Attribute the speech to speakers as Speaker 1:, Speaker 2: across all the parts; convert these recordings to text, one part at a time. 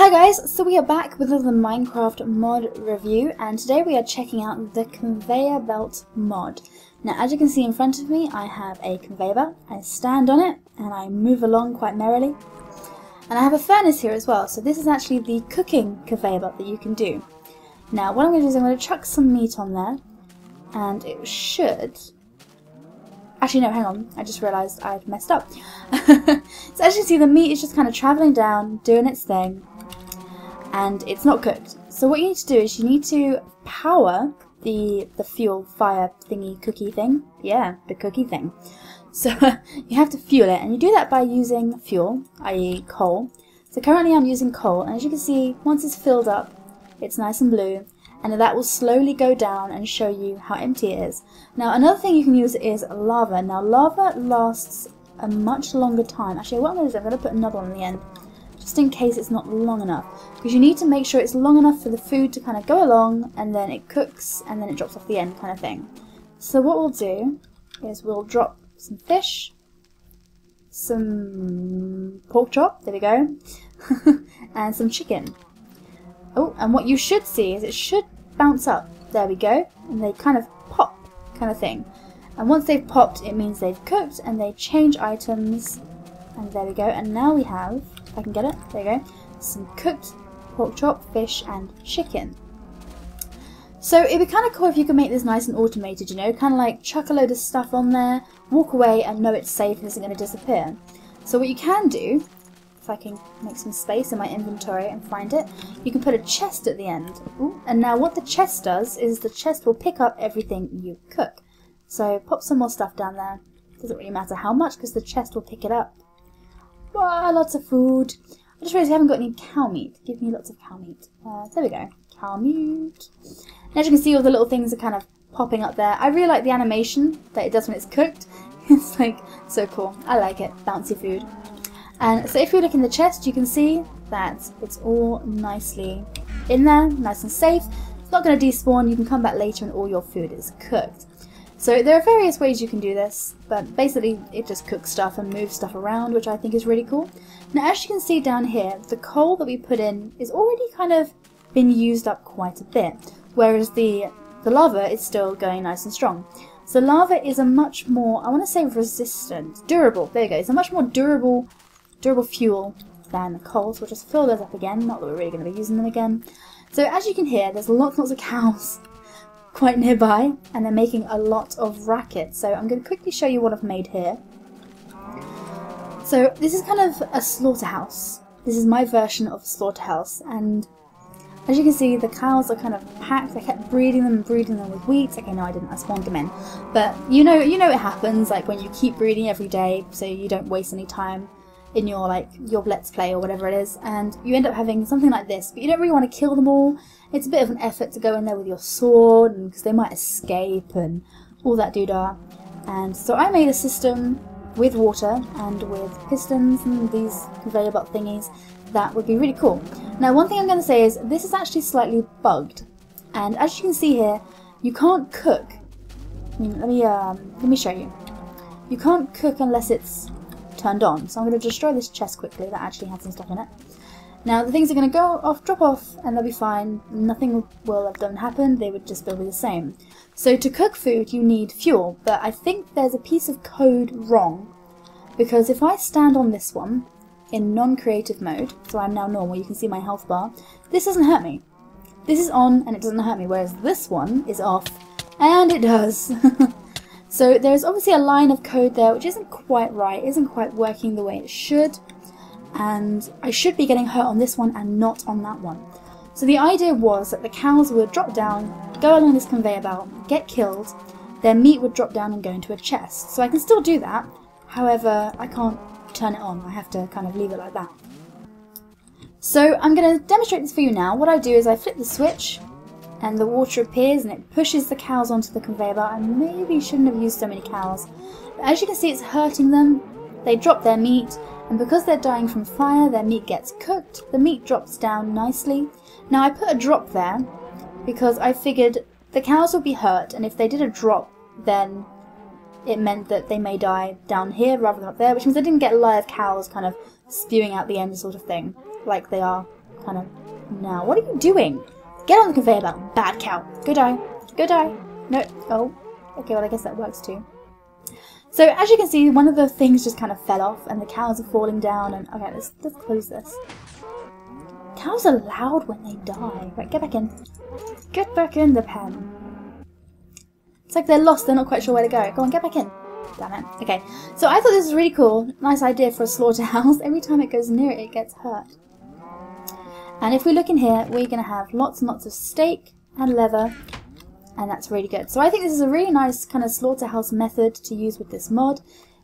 Speaker 1: Hi guys, so we are back with another Minecraft mod review, and today we are checking out the conveyor belt mod. Now as you can see in front of me, I have a conveyor belt. I stand on it and I move along quite merrily. And I have a furnace here as well, so this is actually the cooking conveyor belt that you can do. Now what I'm going to do is I'm going to chuck some meat on there, and it should... Actually no, hang on, I just realised I'd messed up. So as you can see, the meat is just kind of travelling down, doing its thing. And it's not cooked. So what you need to do is you need to power the fuel fire thingy cookie thing. Yeah, the cookie thing. So you have to fuel it, and you do that by using fuel, i.e. coal. So currently I'm using coal, and as you can see, once it's filled up, it's nice and blue, and that will slowly go down and show you how empty it is. Now another thing you can use is lava. Now lava lasts a much longer time. Actually what I'm going to do is I'm going to put another one on the end, just in case it's not long enough, because you need to make sure it's long enough for the food to kind of go along, and then it cooks and then it drops off the end kind of thing. So what we'll do is we'll drop some fish, some pork chop, there we go, and some chicken. Oh, and what you should see is it should bounce up, there we go, and they kind of pop kind of thing. And once they've popped, it means they've cooked, and they change items, and there we go. And now we have, if I can get it, there you go, some cooked pork chop, fish and chicken. So it'd be kind of cool if you could make this nice and automated, you know, kind of like chuck a load of stuff on there, walk away and know it's safe and isn't going to disappear. So what you can do, if I can make some space in my inventory and find it, you can put a chest at the end. Ooh. And now what the chest does is the chest will pick up everything you cook. So pop some more stuff down there. Doesn't really matter how much, because the chest will pick it up. Wow, lots of food. I just realised we haven't got any cow meat. Give me lots of cow meat. There we go. Cow meat. And as you can see, all the little things are kind of popping up there. I really like the animation that it does when it's cooked. It's like so cool. I like it. Bouncy food. And so if you look in the chest, you can see that it's all nicely in there, nice and safe. It's not going to despawn. You can come back later and all your food is cooked. So there are various ways you can do this, but basically it just cooks stuff and moves stuff around, which I think is really cool. Now as you can see down here, the coal that we put in is already kind of been used up quite a bit, whereas the lava is still going nice and strong. So lava is a much more, I want to say resistant, durable, there you go, it's a much more durable fuel than coal. So we'll just fill those up again, not that we're really going to be using them again. So as you can hear, there's lots of cows quite nearby, and they're making a lot of racket. So I'm going to quickly show you what I've made here. So this is kind of a slaughterhouse. This is my version of a slaughterhouse, and as you can see, the cows are kind of packed. I kept breeding them with wheat. Okay, no I didn't, I spawned them in. But you know it happens, like when you keep breeding every day so you don't waste any time in your let's play or whatever it is, and you end up having something like this, but you don't really want to kill them all. It's a bit of an effort to go in there with your sword, and because they might escape and all that doodah. And so I made a system with water and with pistons and these conveyor belt thingies that would be really cool. Now one thing I'm going to say is this is actually slightly bugged, and as you can see here, you can't cook. I mean, let me show you. You can't cook unless it's turned on. So I'm going to destroy this chest quickly that actually had some stuff in it. Now the things are going to go off, drop off, and they'll be fine. Nothing will have done happened. They would just still be the same. So to cook food you need fuel, but I think there's a piece of code wrong, because if I stand on this one in non-creative mode, so I'm now normal, you can see my health bar, this doesn't hurt me. This is on and it doesn't hurt me, whereas this one is off and it does. So there's obviously a line of code there which isn't quite right, isn't quite working the way it should, and I should be getting hurt on this one and not on that one. So the idea was that the cows would drop down, go along this conveyor belt, get killed, their meat would drop down and go into a chest. So I can still do that, however I can't turn it on, I have to kind of leave it like that. So I'm going to demonstrate this for you now. What I do is I flip the switch, and the water appears and it pushes the cows onto the conveyor belt. I maybe shouldn't have used so many cows. But as you can see, it's hurting them. They drop their meat, and because they're dying from fire, their meat gets cooked. The meat drops down nicely. Now I put a drop there because I figured the cows would be hurt, and if they did a drop, then it meant that they may die down here rather than up there, which means I didn't get live cows kind of spewing out the end sort of thing, like they are kind of now. What are you doing? Get on the conveyor belt, bad cow. Go die. Go die. No. Oh. Okay, well I guess that works too. So as you can see, one of the things just kind of fell off and the cows are falling down and okay, let's close this. Cows are loud when they die. Right, get back in. Get back in the pen. It's like they're lost, they're not quite sure where to go. Go on, get back in. Damn it. Okay, so I thought this was really cool. Nice idea for a slaughterhouse. Every time it goes near it, it gets hurt. And if we look in here, we're going to have lots and lots of steak and leather. And that's really good. So I think this is a really nice kind of slaughterhouse method to use with this mod.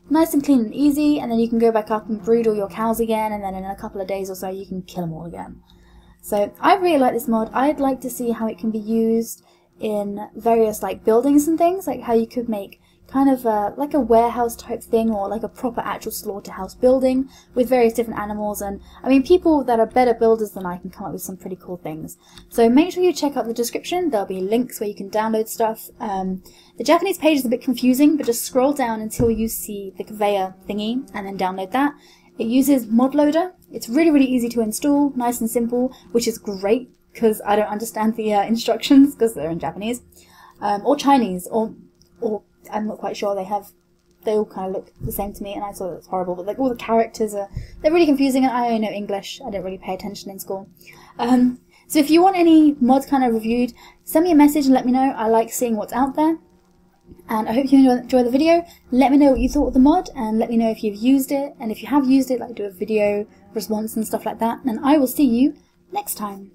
Speaker 1: Nice and clean and easy, and then you can go back up and breed all your cows again, and then in a couple of days or so you can kill them all again. So I really like this mod. I'd like to see how it can be used in various like buildings and things, like how you could make kind of like a warehouse type thing, or like a proper actual slaughterhouse building with various different animals. And I mean, people that are better builders than I can come up with some pretty cool things. So make sure you check out the description. There'll be links where you can download stuff. The Japanese page is a bit confusing, but just scroll down until you see the conveyor thingy and then download that. It uses ModLoader. It's really, really easy to install, nice and simple, which is great because I don't understand the instructions because they're in Japanese or Chinese or I'm not quite sure. They all kind of look the same to me, and I thought it was horrible. But like all the characters they're really confusing, and I only know English. I didn't really pay attention in school. So if you want any mods kind of reviewed, send me a message and let me know. I like seeing what's out there. And I hope you enjoy the video. Let me know what you thought of the mod, and let me know if you've used it. And if you have used it, like do a video response and stuff like that. And I will see you next time.